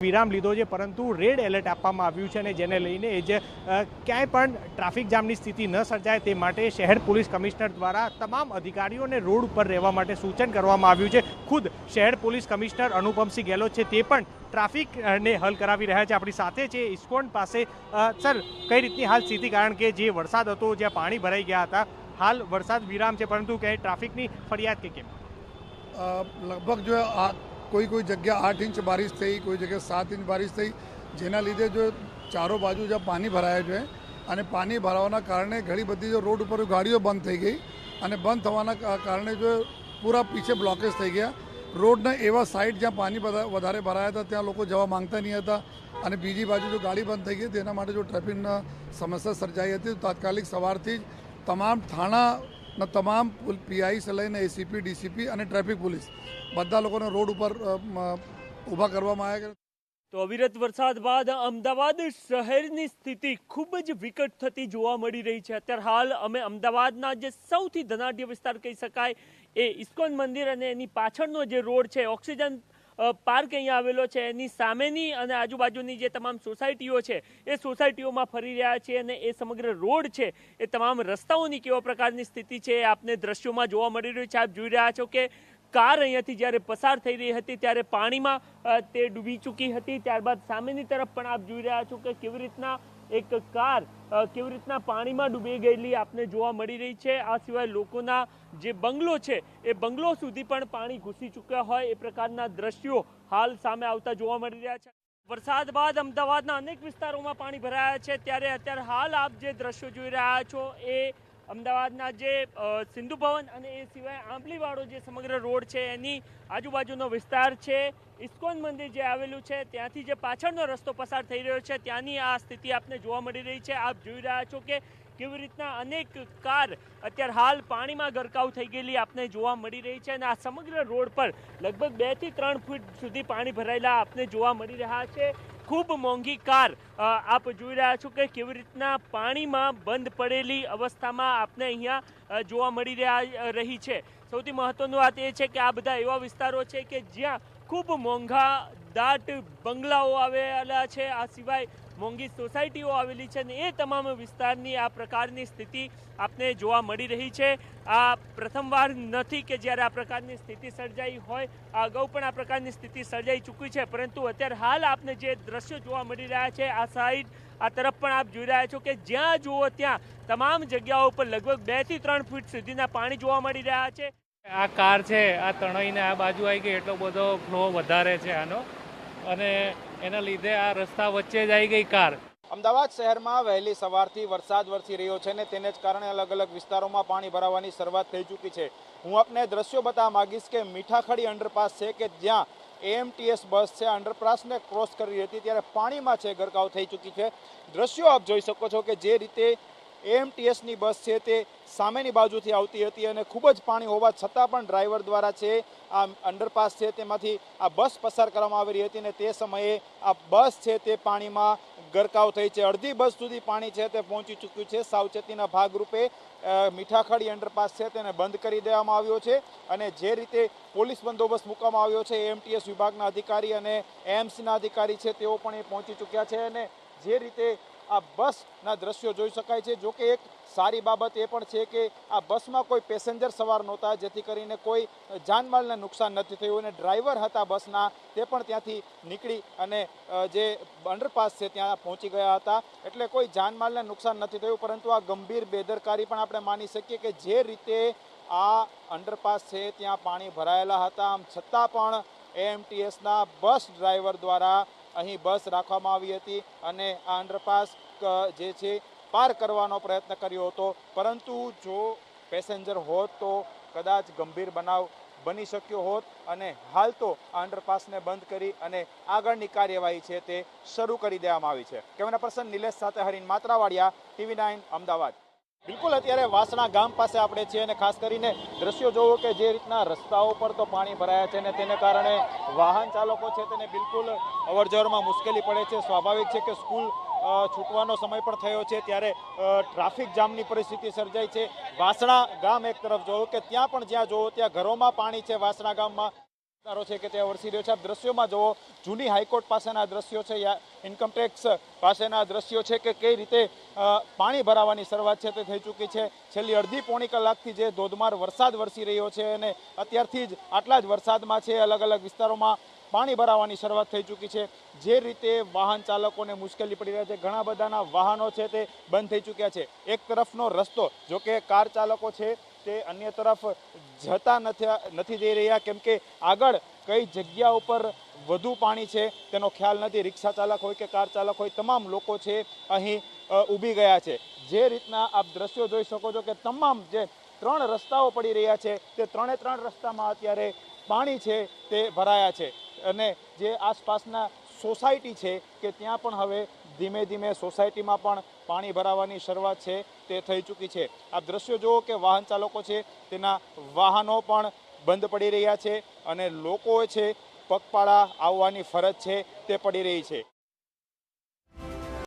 વિરામ લીધો છે, પરંતુ રેડ એલર્ટ આપવામાં આવ્યું છે અને જેને લઈને જ ક્યાંય પણ ટ્રાફિક જામની સ્થિતિ ન સર્જાય તે માટે શહેર પોલીસ કમિશનર દ્વારા તમામ અધિકારીઓને રોડ ઉપર રહેવા માટે સૂચન કરવામાં આવ્યું છે। ખુદ શહેર પોલીસ કમિશનર અનુપમસિંહ ગેહલોત છે તે પણ ટ્રાફિકને હલ કરાવી રહ્યા છે। આપણી સાથે છે ઇસ્કોન પાસે। સર, કઈ રીતની હાલ સ્થિતિ, કારણ કે જે વરસાદ હતો જ્યાં પાણી ભરાઈ ગયા હતા, હાલ વરસાદ વિરામ છે પરંતુ ક્યાંય ટ્રાફિકની ફરિયાદ કે કેમ? लगभग जो है कोई जगह 8 इंच बारिश थी, कोई जगह 7 इंच बारिश थी, જેના લીધે જો ચારો બાજુ જ્યાં પાણી ભરાયા છે અને પાણી ભરાવાના કારણે ઘણી બધી જો રોડ ઉપર ગાડીઓ બંધ થઈ ગઈ અને બંધ થવાના કારણે જો પૂરા પીછે બ્લોકેજ થઈ ગયા। રોડના એવા સાઈડ જ્યાં પાણી વધારે ભરાયા હતા ત્યાં લોકો જવા માંગતા નહીં હતા અને બીજી બાજુ જો ગાડી બંધ થઈ ગઈ તેના માટે જો ટ્રાફિકના સમસ્યા સર્જાઈ હતી। તાત્કાલિક સવારથી જ તમામ થાણાના તમામ પીઆઈ से લઈને એસીપી, ડીસીપી અને ટ્રાફિક પોલીસ બધા લોકોને રોડ ઉપર ઊભા કરવામાં આવ્યા। તો અવિરત વરસાદ બાદ અમદાવાદ શહેરની સ્થિતિ ખૂબ જ વિકટ થતી જોવા મળી રહી છે। અત્યારે હાલ અમે અમદાવાદના જે સૌથી ધનાઢ્ય વિસ્તાર કહી શકાય એ ઇસ્કોન મંદિર અને એની પાછળનો જે રોડ છે, ઓક્સિજન પાર્ક અહીંયા આવેલો છે, એની સામેની અને આજુબાજુની જે તમામ સોસાયટીઓ છે એ સોસાયટીઓમાં ફરી રહ્યા છે અને એ સમગ્ર રોડ છે એ તમામ રસ્તાઓની કેવા પ્રકારની સ્થિતિ છે એ આપને દ્રશ્યોમાં જોવા મળી રહ્યું છે। આપ જોઈ રહ્યા છો કે કાર અહીંયાથી જ્યારે પસાર થઈ રહી હતી ત્યારે પાણીમાં તે ડૂબી ચૂકી હતી। ત્યારબાદ સામેની તરફ પણ આપ જોઈ રહ્યા છો કે કેવી રીતના એક કાર કેવી રીતના પાણીમાં ડૂબી ગયેલી આપને જોવા મળી રહી છે। આ સિવાય લોકોના જે બંગલો છે એ બંગલો સુધી પણ પાણી ઘૂસી ચૂક્યા હોય એ પ્રકારના દ્રશ્યો હાલ સામે આવતા જોવા મળી રહ્યા છે। વરસાદ બાદ અમદાવાદના અનેક વિસ્તારોમાં પાણી ભરાયા છે, ત્યારે અત્યારે હાલ આપ જે દ્રશ્યો જોઈ રહ્યા છો એ અમદાવાદના જે સિંધુ ભવન અને એ સિવાય આંબલીવાળો જે સમગ્ર રોડ છે એની આજુબાજુનો વિસ્તાર છે। ઇસ્કોન મંદિર જે આવેલું છે ત્યાંથી જે પાછળનો રસ્તો પસાર થઈ રહ્યો છે ત્યાંની આ સ્થિતિ આપને જોવા મળી રહી છે। આપ જોઈ રહ્યા છો કે કેવી રીતના અનેક કાર અત્યારે હાલ પાણીમાં ગરકાવ થઈ ગયેલી આપને જોવા મળી રહી છે અને આ સમગ્ર રોડ પર લગભગ 2 થી 3 ફૂટ સુધી પાણી ભરાયેલા આપને જોવા મળી રહ્યા છે। ખૂબ મોંઘી કાર આપ જોઈ રહ્યા છો કે કેવી રીતના પાણીમાં બંધ પડેલી અવસ્થામાં આપને અહીંયા જોવા મળી રહી છે। સૌથી મહત્વની વાત એ છે કે આ બધા એવા વિસ્તારો છે કે જ્યાં ખૂબ મોંઘા દાટ બંગલાઓ આવેલા છે, આ સિવાય મોંઘી સોસાયટીઓ આવેલી છે અને એ તમામ વિસ્તારની આ પ્રકારની સ્થિતિ આપને જોવા મળી રહી છે। આ પ્રથમવાર નથી કે જ્યારે આ પ્રકારની સ્થિતિ સર્જાઈ હોય, આ અગાઉ પણ આ પ્રકારની સ્થિતિ સર્જાઈ ચૂકી છે, પરંતુ અત્યારે હાલ આપને જે દ્રશ્યો જોવા મળી રહ્યા છે આ સાઈડ આ તરફ પણ આપ જોઈ રહ્યા છો કે જ્યાં જુઓ ત્યાં તમામ જગ્યાઓ પર લગભગ 2 થી 3 ફૂટ સુધીના પાણી જોવા મળી રહ્યા છે। આ કાર છે આ તણાઈને આ બાજુ આવી ગઈ, એટલો બધો ફ્લો વધારે છે આનો અને એના લીધે આ રસ્તા વચ્ચે જ આવી ગઈ કાર। અમદાવાદ શહેરમાં વહેલી સવારથી વરસાદ વરસી રહ્યો છે ને તેને જ કારણે અલગ અલગ વિસ્તારોમાં પાણી ભરાવાની શરૂઆત થઈ ચૂકી છે। હું આપને દ્રશ્યો બતાવવા માંગીશ કે મીઠાખડી અંડરપાસ છે કે જ્યાં એએમટીએસ બસ છે અંડરપાસને ક્રોસ કરી હતી ત્યારે પાણીમાં છે ગરકાવ થઈ ચૂકી છે। દ્રશ્યો આપ જોઈ શકો છો કે જે રીતે એએમટીએસની બસ છે તે સામેની બાજુથી આવતી હતી અને ખૂબ જ પાણી હોવા છતાં પણ ડ્રાઈવર દ્વારા છે આ અંડરપાસ છે તેમાંથી આ બસ પસાર કરવામાં આવી રહી હતી અને તે સમયે આ બસ છે તે પાણીમાં ગરકાવ થઈ છે। અડધી બસ સુધી પાણી છે તે પહોંચી ચૂક્યું છે। સાવચેતીના ભાગરૂપે મીઠાખડી અંડરપાસ છે તેને બંધ કરી દેવામાં આવ્યો છે અને જે રીતે પોલીસ બંદોબસ્ત મૂકવામાં આવ્યો છે, એએમટીએસ વિભાગના અધિકારી અને એએમસીના અધિકારી છે તેઓ પણ એ પહોંચી ચૂક્યા છે અને જે રીતે આ બસના દ્રશ્યો જોઈ શકાય છે। જો કે એક સારી બાબત એ પણ છે કે આ બસમાં કોઈ પેસેન્જર સવાર નહોતા, જેથી કરીને કોઈ જાનમાલને નુકસાન નથી થયું અને ડ્રાઈવર હતા બસના તે પણ ત્યાંથી નીકળી અને જે અંડરપાસ છે ત્યાં પહોંચી ગયા હતા, એટલે કોઈ જાનમાલને નુકસાન નથી થયું। પરંતુ આ ગંભીર બેદરકારી પણ આપણે માની શકીએ કે જે રીતે આ અંડરપાસ છે ત્યાં પાણી ભરાયેલા હતા, આમ છતાં પણ એએમટીએસના બસ ડ્રાઈવર દ્વારા અહીં બસ રાખવામાં આવી હતી અને આ અંડરપાસ જે છે પાર કરવાનો પ્રયત્ન કર્યો હતો, પરંતુ જો પેસેન્જર હોત તો કદાચ ગંભીર બનાવ બની શક્યો હોત અને હાલ તો આ અંડરપાસને બંધ કરી અને આગળની કાર્યવાહી છે તે શરૂ કરી દેવામાં આવી છે। કેમેરા પર્સન નિલેશ સાથે હરીન માત્રાવાડિયા, TV9 અમદાવાદ। બિલકુલ અત્યારે વાસણા ગામ પાસે આપણે છીએ અને ખાસ કરીને દ્રશ્યો જોવો કે જે રીતના રસ્તાઓ પર તો પાણી ભરાયા છે અને તેને કારણે વાહન ચાલકો છે તેને બિલકુલ અવરજવરમાં મુશ્કેલી પડે છે। સ્વાભાવિક છે કે સ્કૂલ છૂટવાનો સમય પણ થયો છે ત્યારે ટ્રાફિક જામની પરિસ્થિતિ સર્જાઈ છે। વાસણા ગામ એક તરફ જોવો કે ત્યાં પણ જ્યાં જોવો ત્યાં ઘરોમાં પાણી છે વાસણા ગામમાં। વિસ્તારો છે કે ત્યાં વરસી રહ્યો છે. આપ દ્રશ્યોમાં જુઓ, જૂની હાઈકોર્ટ પાસેના દ્રશ્યો છે, ઇન્કમટેક્સ પાસેના દ્રશ્યો છે કે કઈ રીતે પાણી ભરાવાની શરૂઆત છે તે થઈ ચૂકી છે. છેલ્લી અડધી પોણી કલાકથી જે ધોધમાર વરસાદ વરસી રહ્યો છે અને અત્યારથી જ આટલા જ વરસાદમાં છે અલગ અલગ વિસ્તારોમાં પાણી ભરાવાની શરૂઆત થઈ ચૂકી છે. જે રીતે વાહન ચાલકોને મુશ્કેલી પડી રહ્યા છે, ઘણા બધાના વાહનો છે તે બંધ થઈ ચૂક્યા છે. એક તરફનો રસ્તો, જો કે કાર ચાલકો છે તે અન્ય તરફ જતા નથી જઈ રહ્યા, કેમ કે આગળ કઈ જગ્યા ઉપર વધુ પાણી છે તેનો ખ્યાલ નથી. રિક્ષા ચાલક હોય કે કાર ચાલક હોય, તમામ લોકો છે અહીં ઊભી ગયા છે. જે રીતના આપ દ્રશ્યો જોઈ શકો છો કે તમામ જે 3 રસ્તાઓ પડી રહ્યા છે તે 3 રસ્તામાં અત્યારે પાણી છે તે ભરાયા છે. અને જે આસપાસના સોસાયટી છે કે ત્યાં પણ હવે ધીમે ધીમે સોસાયટીમાં પણ પાણી ભરાવાની શરૂઆત છે તે થઈ ચૂકી છે. આપ દ્રશ્યો જુઓ કે વાહન ચાલકો છે તેના વાહનો પણ બંધ પડી રહ્યા છે અને લોકો છે પગપાળા આવવાની ફરજ છે તે પડી રહી છે.